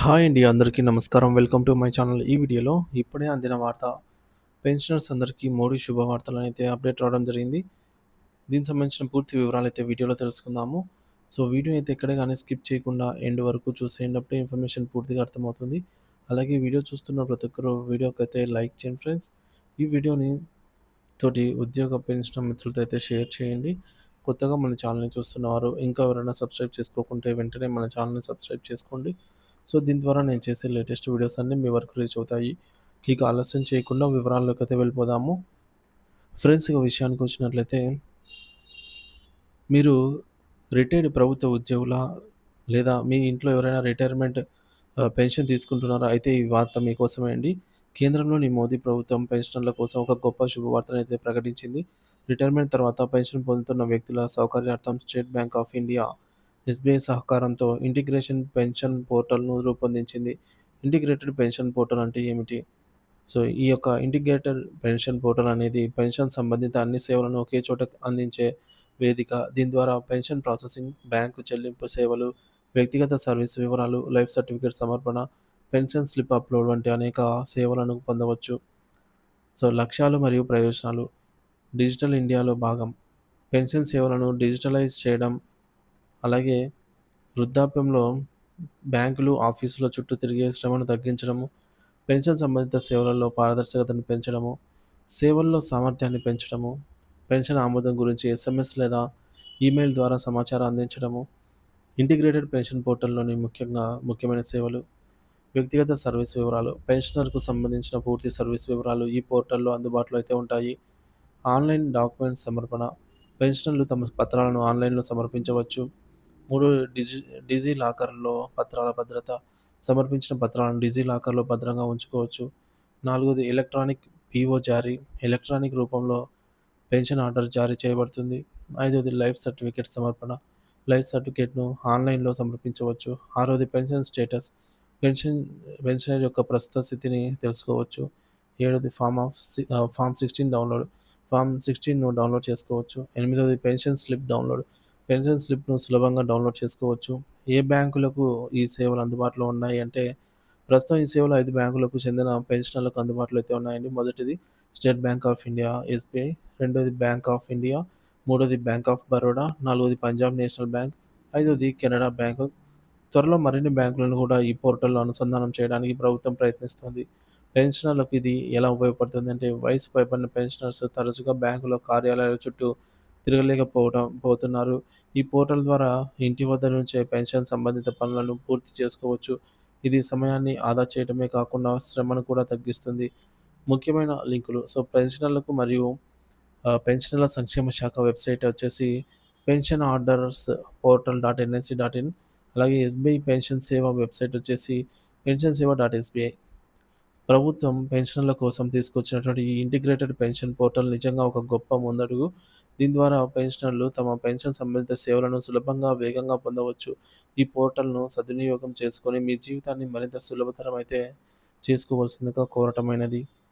Hi అండి. అందరికీ నమస్కారం. Welcome to my channel. ఈ వీడియోలో ఇప్పుడే అందిన వార్త. పెన్షనర్స్ అందరికీ మోడీ శుభవార్తలనైతే అప్డేట్ రావడం జరిగింది. దీనికి సంబంధించిన పూర్తి వివరాలైతే వీడియోలో తెలుసుకుందాము. సో, వీడియో అయితే ఎక్కడ గాని స్కిప్ చేయకుండా ఎండ్ వరకు చూసేయండి. అప్పుడే ఇన్ఫర్మేషన్ పూర్తిగా అర్థమవుతుంది. అలాగే వీడియో చూస్తున్న ప్రతి ఒక్కరు వీడియోకైతే లైక్ చేయండి ఫ్రెండ్స్. ఈ వీడియోని తోటి ఉద్యోగ పెన్షన్ మిత్రులతో అయితే షేర్ చేయండి. కొత్తగా మన ఛానల్‌ని చూస్తున్నవారు ఇంకా ఎవరైనా సబ్స్క్రైబ్ చేసుకోకుంటే వెంటనే మన ఛానల్‌ని సబ్స్క్రైబ్ చేసుకోండి. సో, దీని ద్వారా నేను చేసే లేటెస్ట్ వీడియోస్ అన్నీ మీ వరకు రీచ్ అవుతాయి. ఇక ఆలస్యం చేయకుండా వివరాల్లోకైతే వెళ్ళిపోదాము. ఫ్రెండ్స్ ఇక విషయానికొచ్చినట్లయితే మీరు రిటైర్డ్ ప్రభుత్వ ఉద్యోగులా? లేదా మీ ఇంట్లో ఎవరైనా రిటైర్మెంట్ పెన్షన్ తీసుకుంటున్నారా? అయితే ఈ వార్త మీకోసమే అండి. కేంద్రంలోని మోదీ ప్రభుత్వం పెన్షనర్ల కోసం ఒక గొప్ప శుభవార్తనైతే ప్రకటించింది. రిటైర్మెంట్ తర్వాత పెన్షన్ పొందుతున్న వ్యక్తుల సౌకర్యార్థం state bank of India, SBI సహకారంతో ఇంటిగ్రేషన్ పెన్షన్ పోర్టల్‌ను రూపొందించింది. ఇంటిగ్రేటెడ్ పెన్షన్ పోర్టల్ అంటే ఏమిటి? సో, ఈ యొక్క ఇంటిగ్రేటెడ్ పెన్షన్ పోర్టల్ అనేది పెన్షన్ సంబంధిత అన్ని సేవలను ఒకే చోట అందించే వేదిక. దీని ద్వారా పెన్షన్ ప్రాసెసింగ్, బ్యాంకు చెల్లింపు సేవలు, వ్యక్తిగత సర్వీస్ వివరాలు, లైఫ్ సర్టిఫికేట్ సమర్పణ, పెన్షన్ స్లిప్ అప్‌లోడ్ వంటి అనేక సేవలను పొందవచ్చు. సో, లక్ష్యాలు మరియు ప్రయోజనాలు. డిజిటల్ ఇండియాలో భాగం. పెన్షన్ సేవలను డిజిటలైజ్ చేయడం, అలాగే వృద్ధాప్యంలో బ్యాంకులు, ఆఫీసుల చుట్టూ తిరిగే శ్రమను తగ్గించడము, పెన్షన్ సంబంధిత సేవలలో పారదర్శకతను పెంచడము, సేవల్లో సామర్థ్యాన్ని పెంచడము, పెన్షన్ ఆమోదం గురించి ఎస్ఎంఎస్ లేదా ఈమెయిల్ ద్వారా సమాచారం అందించడము, ఇంటిగ్రేటెడ్ పెన్షన్ పోర్టల్‌లోని ముఖ్యమైన సేవలు, వ్యక్తిగత సర్వీస్ వివరాలు, పెన్షనర్‌కు సంబంధించిన పూర్తి సర్వీస్ వివరాలు ఈ పోర్టల్‌లో అందుబాటులో అయితే ఉంటాయి. ఆన్‌లైన్ డాక్యుమెంట్స్ సమర్పణ. పెన్షనర్లు తమ పత్రాలను ఆన్‌లైన్‌లో సమర్పించవచ్చు. 3 డిజిలాకర్‌లో పత్రాల భద్రత. సమర్పించిన పత్రాలను డిజిలాకర్‌లో భద్రంగా ఉంచుకోవచ్చు. 4 ఎలక్ట్రానిక్ పీఓ జారీ. ఎలక్ట్రానిక్ రూపంలో పెన్షన్ ఆర్డర్ జారీ చేయబడుతుంది. 5 లైఫ్ సర్టిఫికేట్ సమర్పణ. లైఫ్ సర్టిఫికేట్‌ను ఆన్‌లైన్‌లో సమర్పించవచ్చు. 6 పెన్షన్ స్టేటస్. పెన్షన్ పెన్షనర్ యొక్క ప్రస్తుత స్థితిని తెలుసుకోవచ్చు. 7 ఫార్మ్ 16 డౌన్‌లోడ్. ఫార్మ్ 16ను డౌన్‌లోడ్ చేసుకోవచ్చు. 8 పెన్షన్ స్లిప్ డౌన్‌లోడ్. పెన్షన్ స్లిప్‌ను సులభంగా డౌన్‌లోడ్ చేసుకోవచ్చు. ఏ బ్యాంకులకు ఈ సేవలు అందుబాటులో ఉన్నాయి అంటే, ప్రస్తుతం ఈ సేవలు 5 బ్యాంకులకు చెందిన పెన్షనర్లకు అందుబాటులో అయితే ఉన్నాయండి. మొదటిది state bank of India SBI, రెండోది బ్యాంక్ ఆఫ్ ఇండియా, మూడోది బ్యాంక్ ఆఫ్ బరోడా, నాలుగోది పంజాబ్ నేషనల్ బ్యాంక్, ఐదోది కెనరా బ్యాంకు. త్వరలో మరిన్ని బ్యాంకులను కూడా ఈ పోర్టల్‌లో అనుసంధానం చేయడానికి ప్రభుత్వం ప్రయత్నిస్తోంది. పెన్షనర్లకు ఇది ఎలా ఉపయోగపడుతుందంటే, వయసు పైబడిన పెన్షనర్స్ తరచుగా బ్యాంకుల కార్యాలయాల చుట్టూ పోతున్నారు. ఈ పోర్టల్ ద్వారా ఇంటి వద్ద నుంచే పెన్షన్ సంబంధిత పనులను పూర్తి చేసుకోవచ్చు. ఇది సమయాన్ని ఆదా చేయడమే కాకుండా శ్రమను కూడా తగ్గిస్తుంది. ముఖ్యమైన లింకులు. సో, పెన్షనర్లకు మరియు పెన్షనర్ల సంక్షేమ శాఖ వెబ్‌సైట్ వచ్చేసి pension orders portal dot NIC dot in. అలాగే ఎస్‌బీఐ పెన్షన్ సేవ వెబ్‌సైట్ వచ్చేసి పెన్షన్ సేవ డాట్ ఎస్‌బీఐ. ప్రభుత్వం పెన్షనర్ల కోసం తీసుకొచ్చినటువంటి ఈ ఇంటిగ్రేటెడ్ పెన్షన్ పోర్టల్ నిజంగా ఒక గొప్ప ముందడుగు. దీని ద్వారా పెన్షనర్లు తమ పెన్షన్ సంబంధిత సేవలను సులభంగా, వేగంగా పొందవచ్చు. ఈ పోర్టల్‌ను సద్వినియోగం చేసుకొని మీ జీవితాన్ని మరింత సులభతరం అయితే చేసుకోవాల్సిందిగా కోరటమైనది.